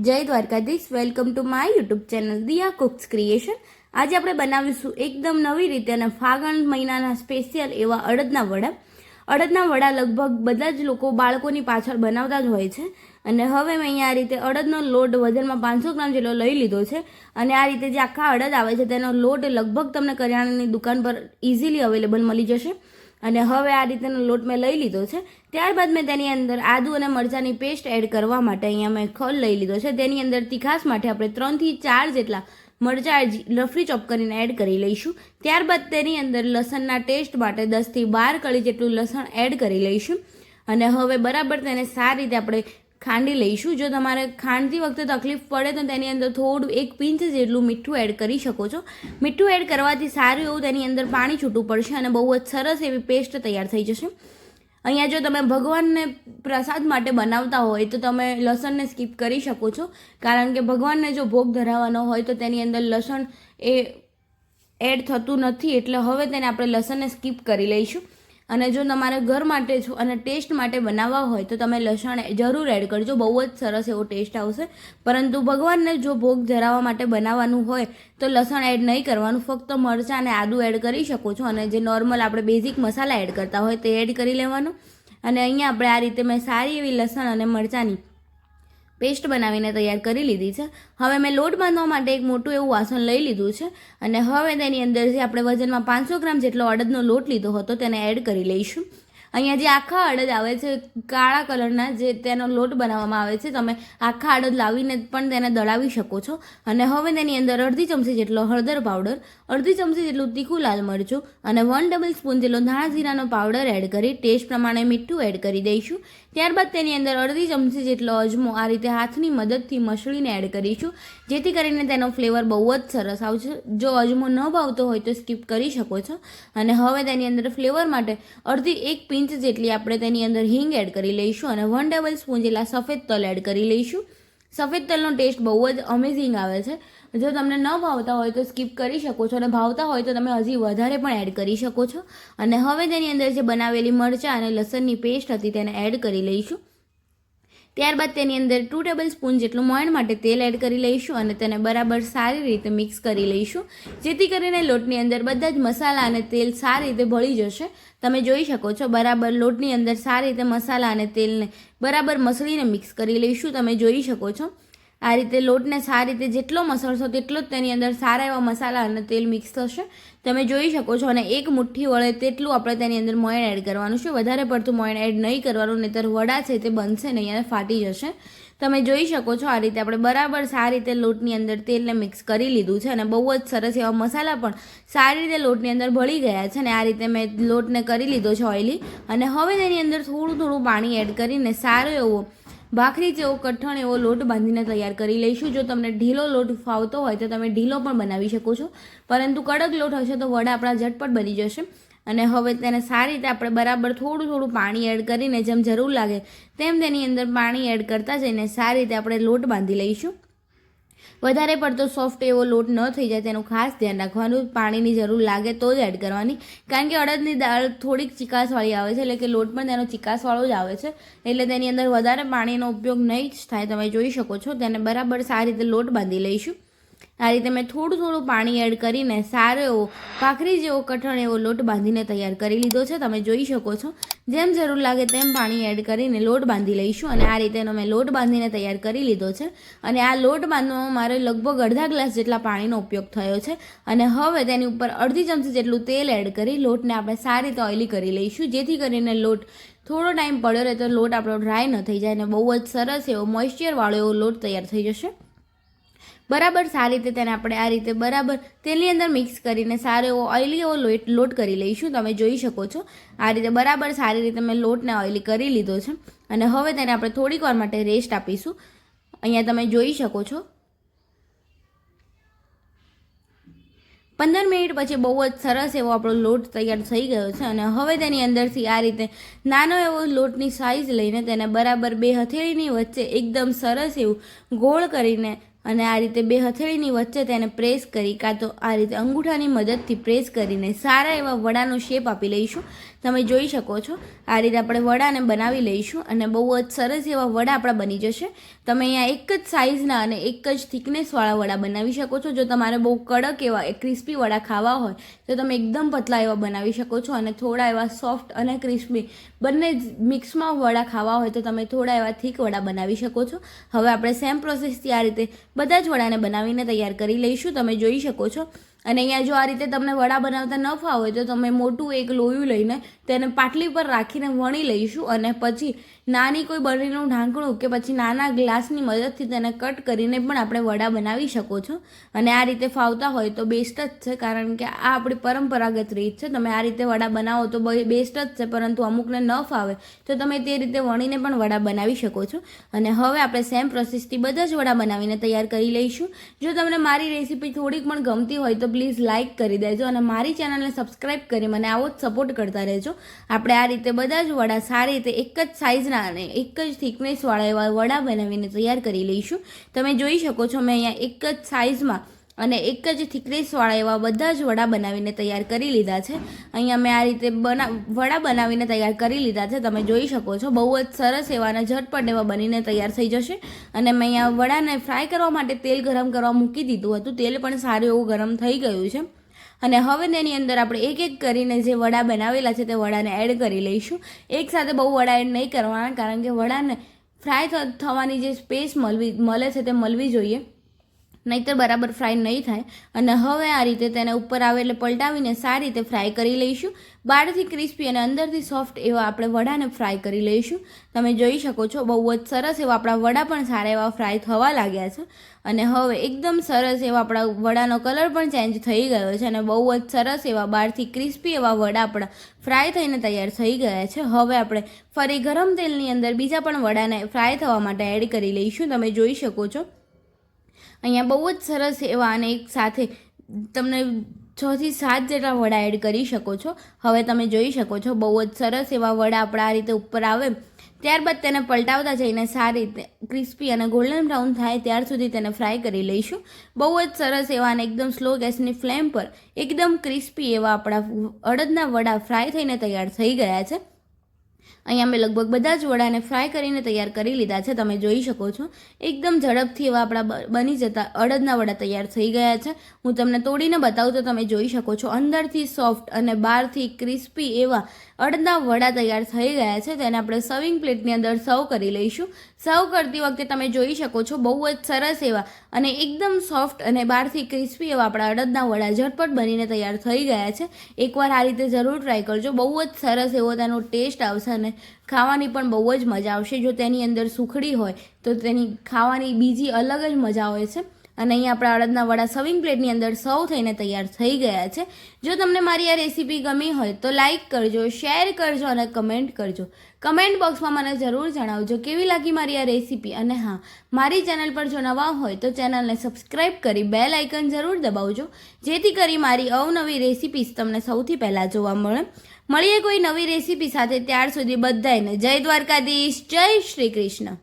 જય Dwarkadhish, welcome to my YouTube channel Diya cooks creation. આજે આપણે બનાવીશું એકદમ નવી રીતે અને ફાગણ મહિનાના સ્પેશિયલ એવા અડદના વડા। અડદના વડા લગભગ બધા જ લોકો બાળકોની પાછળ બનાવતા જ હોય છે। અને હવે મેં અહીંયા આ રીતે અડદનો લોટ વજનમાં 500 ગ્રામ જેટલો લઈ લીધો છે। અને આ રીતે જે આખા અડદ આવે છે તેનો લોટ લગભગ તમને કરિયાણાની દુકાન પર ઇઝીલી અવેલેબલ મળી જશે। અને હવે આ રીતેનો લોટ મેં લઈ લીધો છે। ત્યારબાદ મેં તેની અંદર આદુ અને મરચાંની પેસ્ટ એડ કરવા માટે અહીંયા મેં ખલ લઈ લીધો છે। તેની અંદર તીખાશ માટે આપણે 3 થી 4 જેટલા મરચાં રફલી ચોપ કરીને એડ કરી લઈશું। ત્યારબાદ તેની અંદર લસણના ટેસ્ટ માટે 10 થી 12 કળી જેટલું લસણ એડ કરી લઈશું। અને હવે બરાબર તેને સારી રીતે આપણે ખાંડી લઈશું। જો તમારે ખાંડતી વખતે તકલીફ પડે તો તેની અંદર થોડું 1 પિંચ જેટલું મીઠું એડ કરી શકો છો। મીઠું એડ કરવાથી સારું એવું તેની અંદર પાણી છૂટું પડશે અને બહુ જ સરસ એવી પેસ્ટ તૈયાર થઈ જશે। અહીંયા જો તમે ભગવાનને પ્રસાદ માટે બનાવતા હોય તો તમે લસણને સ્કીપ કરી શકો છો, કારણ કે ભગવાનને જો ભોગ ધરાવવાનો હોય તો તેની અંદર લસણ એ એડ થતું નથી, એટલે હવે તેને આપણે લસણને સ્કીપ કરી લઈશું। અને જો તમારે ઘર માટે છો અને ટેસ્ટ માટે બનાવવા હોય તો તમે લસણ જરૂર એડ કરજો, બહુ જ સરસ એવો ટેસ્ટ આવશે। પરંતુ ભગવાનને જો ભોગ ધરાવવા માટે બનાવવાનું હોય તો લસણ એડ નહીં કરવાનું, ફક્ત મરચાં અને આદું એડ કરી શકો છો। અને જે નોર્મલ આપણે બેઝિક મસાલા એડ કરતા હોય તે એડ કરી લેવાનું। અને અહીંયા આપણે આ રીતે મેં સારી એવી લસણ અને મરચાંની પેસ્ટ બનાવીને તૈયાર કરી લીધી છે। હવે મેં લોટ બાંધવા માટે એક મોટું એવું વાસણ લઈ લીધું છે અને હવે તેની અંદર જે આપણે વજનમાં 500 ગ્રામ જેટલો અડદનો લોટ લીધો હતો તેને એડ કરી લઈશું। અહીંયા જે આખા અડદ આવે છે કાળા કલરના, જે તેનો લોટ બનાવવામાં આવે છે, તમે આખા અડદ લાવીને પણ તેને દળાવી શકો છો। અને હવે તેની અંદર અડધી ચમચી જેટલો હળદર પાવડર, અડધી ચમચી જેટલું તીખું લાલ મરચું અને 1 ટેબલ સ્પૂન જેટલો ધાણા જીરાનો પાવડર એડ કરી ટેસ્ટ પ્રમાણે મીઠું એડ કરી દઈશું। ત્યારબાદ તેની અંદર અડધી ચમચી જેટલો અજમો આ રીતે હાથની મદદથી મસળીને એડ કરીશું, જેથી કરીને તેનો ફ્લેવર બહુ જ સરસ આવશે। જો અજમો ન ભાવતો હોય તો સ્કીપ કરી શકો છો। અને હવે તેની અંદર ફ્લેવર માટે અડધી 1 પિંચ જેટલી આપણે તેની અંદર હિંગ એડ કરી લઈશું અને 1 ટેબલ સ્પૂન જેટલા સફેદ તલ એડ કરી લઈશું। સફેદ તલનો ટેસ્ટ બહુ જ અમેઝિંગ આવે છે। જો તમને ન ભાવતા હોય તો સ્કીપ કરી શકો છો, અને ભાવતા હોય તો તમે હજી વધારે પણ એડ કરી શકો છો। અને હવે તેની અંદર જે બનાવેલી મરચાં અને લસણની પેસ્ટ હતી તેને એડ કરી લઈશું। ત્યારબાદ તેની અંદર 2 ટેબલ સ્પૂન જેટલું મોયણ માટે તેલ એડ કરી લઈશું અને તેને બરાબર સારી રીતે મિક્સ કરી લઈશું, જેથી કરીને લોટની અંદર બધા જ મસાલા અને તેલ સારી રીતે ભળી જશે। તમે જોઈ શકો છો બરાબર લોટની અંદર સારી રીતે મસાલા અને તેલને બરાબર મસળીને મિક્સ કરી લઈશું। તમે જોઈ શકો છો આ રીતે લોટને સારી રીતે જેટલો મસળશો તેટલો જ તેની અંદર સારા એવા મસાલા અને તેલ મિક્સ થશે। તમે જોઈ શકો છો અને 1 મુઠ્ઠી વળે તેટલું આપણે તેની અંદર મોયણ એડ કરવાનું છે। વધારે પડતું મોયણ એડ નહીં કરવાનું, નહીંતર વડા છે તે બનશે નહીં અને ફાટી જશે। તમે જોઈ શકો છો આ રીતે આપણે બરાબર સારી રીતે લોટની અંદર તેલને મિક્સ કરી લીધું છે અને બહુ જ સરસ એવા મસાલા પણ સારી રીતે લોટની અંદર ભળી ગયા છે। અને આ રીતે મેં લોટને કરી લીધો છે ઓઇલી, અને હવે તેની અંદર થોડું પાણી એડ કરીને સારો એવો ભાખરી જેવો કઠણ એવો લોટ બાંધીને તૈયાર કરી લઈશું। જો તમને ઢીલો લોટ ફાવતો હોય તો તમે ઢીલો પણ બનાવી શકો છો, પરંતુ કડક લોટ હશે તો વડા આપણા ઝટપટ બની જશે। અને હવે તેને સારી રીતે આપણે બરાબર થોડું પાણી એડ કરીને જેમ જરૂર લાગે તેમ તેની અંદર પાણી એડ કરતા જઈને સારી રીતે આપણે લોટ બાંધી લઈશું। વધારે પડતો સોફ્ટ એવો લોટ ન થઈ જાય તેનું ખાસ ધ્યાન રાખવાનું। પાણીની જરૂર લાગે તો જ એડ કરવાની, કારણ કે અડદની દાળ થોડીક ચીકાશવાળી આવે છે, એટલે કે લોટ પણ તેનો ચીકાશવાળો જ આવે છે, એટલે તેની અંદર વધારે પાણીનો ઉપયોગ નહીં જ થાય। તમે જોઈ શકો છો તેને બરાબર સારી રીતે લોટ બાંધી લઈશું। આ રીતે મેં થોડું પાણી એડ કરીને સારો એવો ભાખરી જેવો કઠણ એવો લોટ બાંધીને તૈયાર કરી લીધો છે। તમે જોઈ શકો છો જેમ જરૂર લાગે તેમ પાણી એડ કરીને લોટ બાંધી લઈશું। અને આ રીતેનો મેં લોટ બાંધીને તૈયાર કરી લીધો છે। અને આ લોટ બાંધવામાં મારે લગભગ અડધા ગ્લાસ જેટલા પાણીનો ઉપયોગ થયો છે। અને હવે તેની ઉપર અડધી ચમચી જેટલું તેલ એડ કરી લોટને આપણે સારી રીતે ઓઇલી કરી લઈશું, જેથી કરીને લોટ થોડો ટાઈમ પડ્યો રહે તો લોટ આપણો ડ્રાય ન થઈ જાય અને બહુ જ સરસ એવો મોઇશ્ચરવાળો એવો લોટ તૈયાર થઈ જશે। બરાબર સારી રીતે તેને આપણે આ રીતે બરાબર તેલની અંદર મિક્સ કરીને સારો એવો ઓઇલી એવો લોટ કરી લઈશું। તમે જોઈ શકો છો આ રીતે બરાબર સારી રીતે મેં લોટને ઓઇલી કરી લીધો છે। અને હવે તેને આપણે થોડીક વાર માટે રેસ્ટ આપીશું। અહીંયા તમે જોઈ શકો છો 15 મિનિટ પછી બહુ જ સરસ એવો આપણો લોટ તૈયાર થઈ ગયો છે। અને હવે તેની અંદરથી આ રીતે નાનો એવો લોટની સાઇઝ લઈને તેને બરાબર 2 હથેળીની વચ્ચે એકદમ સરસ એવું ગોળ કરીને અને આ રીતે 2 હથેળીની વચ્ચે તેને પ્રેસ કરી, કાં તો આ રીતે અંગૂઠાની મદદથી પ્રેસ કરીને સારા એવા વડાનો શેપ આપી લઈશું। તમે જોઈ શકો છો આ રીતે આપણે વડાને બનાવી લઈશું અને બહુ જ સરસ એવા વડા આપણા બની જશે. તમે અહીંયા એક જ સાઇઝના અને એક જ થિકનેસવાળા વડા બનાવી શકો છો. જો તમારે બહુ કડક એવા ક્રિસ્પી વડા ખાવા હોય તો તમે એકદમ પતલા એવા બનાવી શકો છો, અને થોડા એવા સોફ્ટ અને ક્રિસ્પી બંને મિક્સમાં વડા ખાવા હોય તો તમે થોડા એવા થીક વડા બનાવી શકો છો. હવે આપણે સેમ પ્રોસેસથી આ રીતે બધા જ વડાને બનાવીને તૈયાર કરી લઈશું. તમે જોઈ શકો છો. અને અહીંયા જો આ રીતે તમને વડા બનાવતા ન ફાવે તો તમે મોટું એક લોયું લઈને તેને પાટલી પર રાખીને વણી લઈશું, અને પછી નાની કોઈ બરણીનું ઢાંકણું કે પછી નાના ગ્લાસની મદદથી તેને કટ કરીને પણ આપણે વડા બનાવી શકો છો. અને આ રીતે ફાવતા હોય તો બેસ્ટ જ છે, કારણ કે આ આપણી પરંપરાગત રીત છે. તમે આ રીતે વડા બનાવો તો બેસ્ટ જ છે, પરંતુ અમુકને ન ફાવે તો તમે તે રીતે વણીને પણ વડા બનાવી શકો છો. અને હવે આપણે સેમ પ્રોસેસથી બધા જ વડા બનાવીને તૈયાર કરી લઈશું. જો તમને મારી રેસીપી થોડીક પણ ગમતી હોય તો પ્લીઝ લાઇક કરી દેજો અને મારી ચેનલને સબસ્ક્રાઈબ કરી મને આવો જ સપોર્ટ કરતા રહેજો. આપણે આ રીતે બધા જ વડા સારી રીતે એક જ સાઇઝના અને એક જ થિકનેસવાળા એવા વડા બનાવીને તૈયાર કરી લઈશું. તમે જોઈ શકો છો મેં અહીંયા એક જ સાઇઝમાં અને એક જ થિકનેસવાળા એવા બધા જ વડા બનાવીને તૈયાર કરી લીધા છે. અહીંયા મેં આ રીતે વડા બનાવીને તૈયાર કરી લીધા છે. તમે જોઈ શકો છો બહુ જ સરસ એવા અને ઝટપટ એવા બનીને તૈયાર થઈ જશે. અને મેં અહીંયા વડાને ફ્રાય કરવા માટે તેલ ગરમ કરવા મૂકી દીધું હતું. તેલ પણ સારું એવું ગરમ થઈ ગયું છે. અને હવે તેની અંદર આપણે એક એક કરીને જે વડા બનાવેલા છે તે વડાને એડ કરી લઈશું. એકસાથે બહુ વડા એડ નહીં કરવાના, કારણ કે વડાને ફ્રાય થવાની જે સ્પેસ મળે છે તે મળવી જોઈએ, નહીંતર બરાબર ફ્રાય નહીં થાય. અને હવે આ રીતે તેને ઉપર આવે એટલે પલટાવીને સારી રીતે ફ્રાય કરી લઈશું. બહારથી ક્રિસ્પી અને અંદરથી સોફ્ટ એવા આપણે વડાને ફ્રાય કરી લઈશું. તમે જોઈ શકો છો બહુ જ સરસ એવા આપણા વડા પણ સારા એવા ફ્રાય થવા લાગ્યા છે. અને હવે એકદમ સરસ એવા આપણા વડાનો કલર પણ ચેન્જ થઈ ગયો છે અને બહુ જ સરસ એવા બહારથી ક્રિસ્પી એવા વડા આપણા ફ્રાય થઈને તૈયાર થઈ ગયા છે. હવે આપણે ફરી ગરમ તેલની અંદર બીજા પણ વડાને ફ્રાય થવા માટે એડ કરી લઈશું. તમે જોઈ શકો છો અહીંયા બહુ જ સરસ એવા અને એક સાથે તમને 6 થી 7 જેટલા વડા એડ કરી શકો છો. હવે તમે જોઈ શકો છો બહુ જ સરસ એવા વડા આપણા આ રીતે ઉપર આવે, ત્યારબાદ તેને પલટાવતા જઈને સારી રીતે ક્રિસ્પી અને ગોલ્ડન બ્રાઉન થાય ત્યાર સુધી તેને ફ્રાય કરી લઈશું. બહુ જ સરસ એવા અને એકદમ સ્લો ગેસની ફ્લેમ પર એકદમ ક્રિસ્પી એવા આપણા અડદના વડા ફ્રાય થઈને તૈયાર થઈ ગયા છે. અહીંયા મેં લગભગ બધા જ વડાને ફ્રાય કરીને તૈયાર કરી લીધા છે. તમે જોઈ શકો છો એકદમ ઝડપથી એવા આપણા બની જતા અડદના વડા તૈયાર થઈ ગયા છે. હું તમને તોડીને બતાવું તો તમે જોઈ શકો છો અંદરથી સોફ્ટ અને બહારથી ક્રિસ્પી એવા અડદના વડા તૈયાર થઈ ગયા છે. તેને આપણે સર્વિંગ પ્લેટની અંદર સર્વ કરી લઈશું. સર્વ કરતી વખતે તમે જોઈ શકો છો બહુ જ સરસ એવા અને એકદમ સોફ્ટ અને બહારથી ક્રિસ્પી એવા આપણા અડદના વડા ઝટપટ બનીને તૈયાર થઈ ગયા છે. એકવાર આ રીતે જરૂર ટ્રાય કરજો. બહુ જ સરસ એવો તેનો ટેસ્ટ આવશે અને ખાવાની પણ બહુ જ મજા આવશે. જો તેની અંદર સુખડી હોય તો તેની ખાવાની બીજી અલગ જ મજા હોય છે. અને અહીંયા આપણા અડદના વડા સર્વિંગ પ્લેટની અંદર સર્વ થઈને તૈયાર થઈ ગયા છે. જો તમને મારી આ રેસીપી ગમી હોય તો લાઇક કરજો, શેર કરજો અને કમેન્ટ કરજો. કમેન્ટ બોક્સમાં મને જરૂર જણાવજો કેવી લાગી મારી આ રેસીપી. અને હા, મારી ચેનલ પર જો નવા હોય તો ચેનલને સબસ્ક્રાઈબ કરી બેલ આઇકન જરૂર દબાવજો, જેથી કરી મારી અવનવી રેસીપીસ તમને સૌથી પહેલાં જોવા મળે. મળીએ કોઈ નવી રેસીપી સાથે. ત્યાર સુધી બધાને જય દ્વારકાધીશ, જય શ્રી કૃષ્ણ.